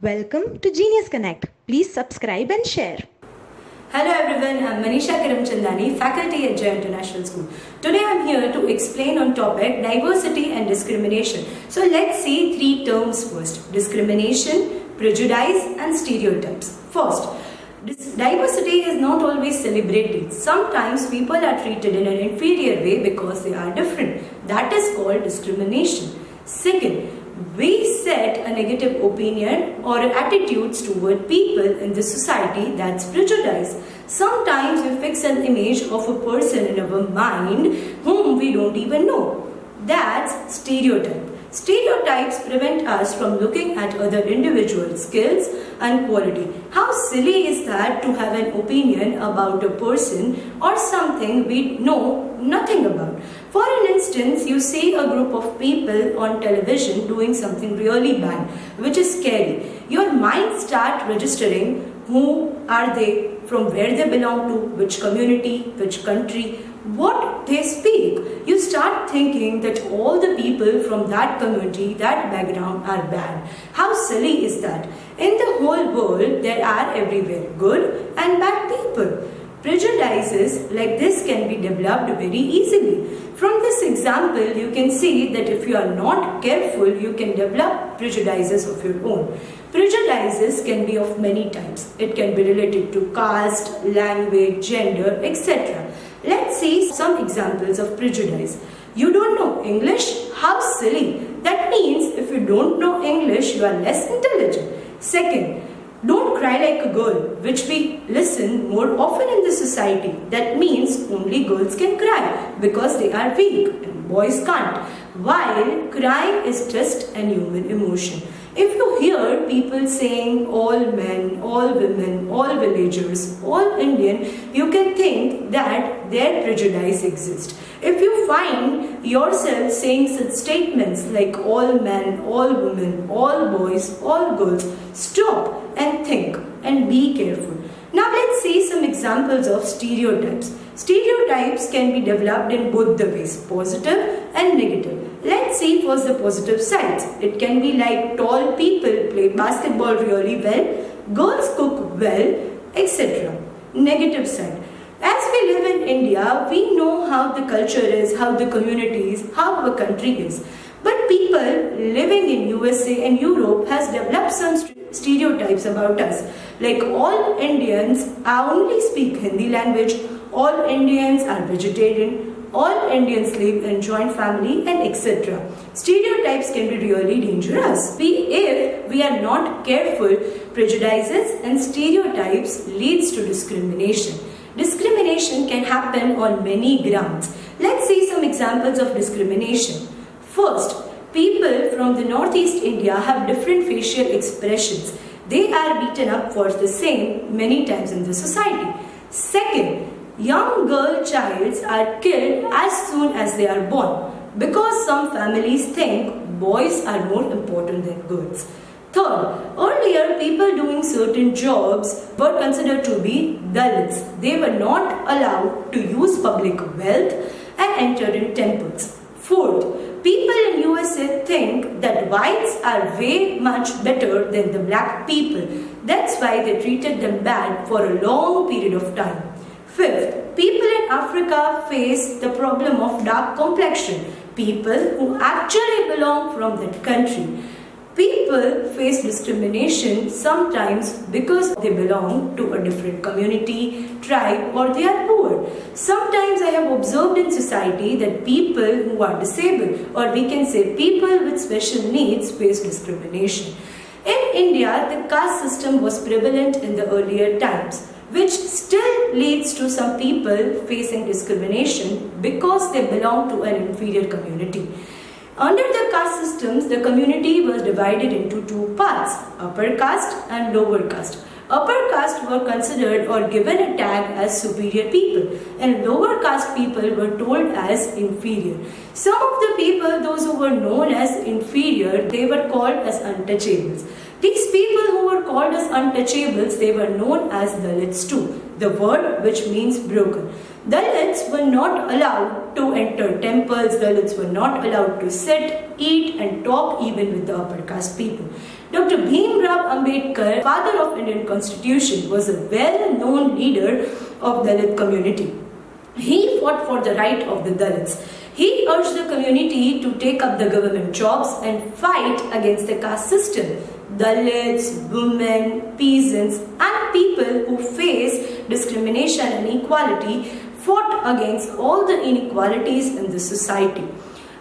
Welcome to Genius Connect. Please subscribe and share. Hello everyone, I'm Manisha Karamchandani, faculty at Jaya International School. Today I'm here to explain on topic diversity and discrimination. So let's see three terms first: discrimination, prejudice and stereotypes. First, diversity is not always celebrated. Sometimes people are treated in an inferior way because they are different. That is called discrimination. Second, we set a negative opinion or attitudes toward people in the society, that's prejudice. Sometimes we fix an image of a person in our mind whom we don't even know. That's stereotype. Stereotypes prevent us from looking at other individuals' skills and quality. How silly is that to have an opinion about a person or something we know nothing about? For an instance, you see a group of people on television doing something really bad, which is scary. Your mind starts registering who are they, from where they belong to, which community, which country, what they speak. You start thinking that all the people from that community, that background are bad. How silly is that? In the whole world, there are everywhere good and bad people. Prejudices like this can be developed very easily. From this example, you can see that if you are not careful, you can develop prejudices of your own. Prejudices can be of many types. It can be related to caste, language, gender, etc. Let's see some examples of prejudice. You don't know English? How silly! That means if you don't know English, you are less intelligent. Second, don't cry like a girl, which we listen more often in the society. That means only girls can cry because they are weak and boys can't. While crying is just a human emotion. If you hear people saying all men, all women, all villagers, all Indian, you can think that their prejudice exists. If you find yourself saying such statements like all men, all women, all boys, all girls, stop and think and be careful. Now let's see some examples of stereotypes. Stereotypes can be developed in both the ways, positive and negative. Let's see first the positive sides. It can be like tall people play basketball really well, girls cook well, etc. Negative side. As we live in India, we know how the culture is, how the community is, how our country is. But people living in USA and Europe has developed some stereotypes about us. Like all Indians only speak Hindi language, all Indians are vegetarian, all Indians live in joint family and etc. Stereotypes can be really dangerous. If we are not careful, prejudices and stereotypes leads to discrimination. Discrimination can happen on many grounds. Let's see some examples of discrimination. First, people from the Northeast India have different facial expressions. They are beaten up for the same many times in the society. Second, young girl childs are killed as soon as they are born because some families think boys are more important than girls. Third, earlier people doing certain jobs were considered to be Dalits. They were not allowed to use public wealth and enter in temples. Fourth, people in USA think that whites are way much better than the black people. That's why they treated them bad for a long period of time. Fifth, people in Africa face the problem of dark complexion. People who actually belong from that country. People face discrimination sometimes because they belong to a different community, tribe, or they are poor. Sometimes I have observed in society that people who are disabled, or we can say people with special needs, face discrimination. In India, the caste system was prevalent in the earlier times, which still leads to some people facing discrimination because they belong to an inferior community. Under the caste systems, the community was divided into two parts, upper caste and lower caste. Upper caste were considered or given a tag as superior people, and lower caste people were told as inferior. Some of the people, those who were known as inferior, they were called as untouchables. These people who were called as untouchables, they were known as Dalits too, the word which means broken. Dalits were not allowed to enter temples, Dalits were not allowed to sit, eat and talk even with the upper caste people. Dr. Bhimrao Ambedkar, father of Indian Constitution, was a well-known leader of Dalit community. He fought for the right of the Dalits. He urged the community to take up the government jobs and fight against the caste system. Dalits, women, peasants, and people who face discrimination and inequality fought against all the inequalities in the society.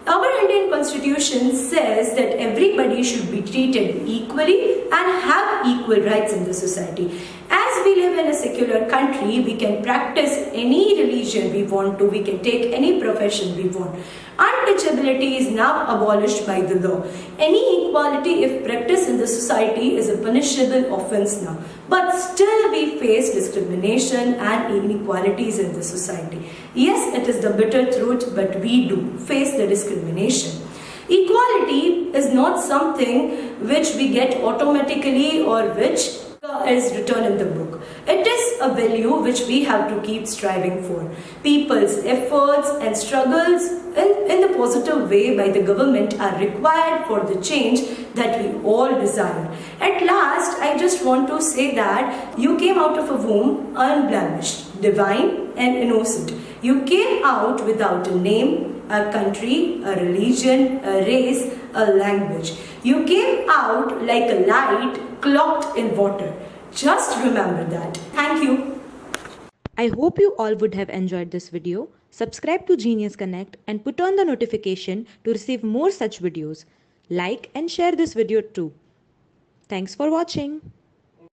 Our Indian Constitution says that everybody should be treated equally and have equal rights in the society. As we live in a secular country, we can practice any religion we want to, we can take any profession we want. Untouchability is now abolished by the law. Any equality, if practiced in the society, is a punishable offence now. But still we face discrimination and inequalities in the society. Yes, it is the bitter truth, but we do face the discrimination. Equality is not something which we get automatically or which is written in the book. It is a value which we have to keep striving for. People's efforts and struggles in the positive way by the government are required for the change that we all desire. At last, I just want to say that you came out of a womb unblemished, divine and innocent. You came out without a name, a country, a religion, a race, a language. You came out like a light cloaked in water. Just remember that. Thank you. I hope you all would have enjoyed this video. Subscribe to Genius Connect and put on the notification to receive more such videos. Like and share this video too. Thanks for watching.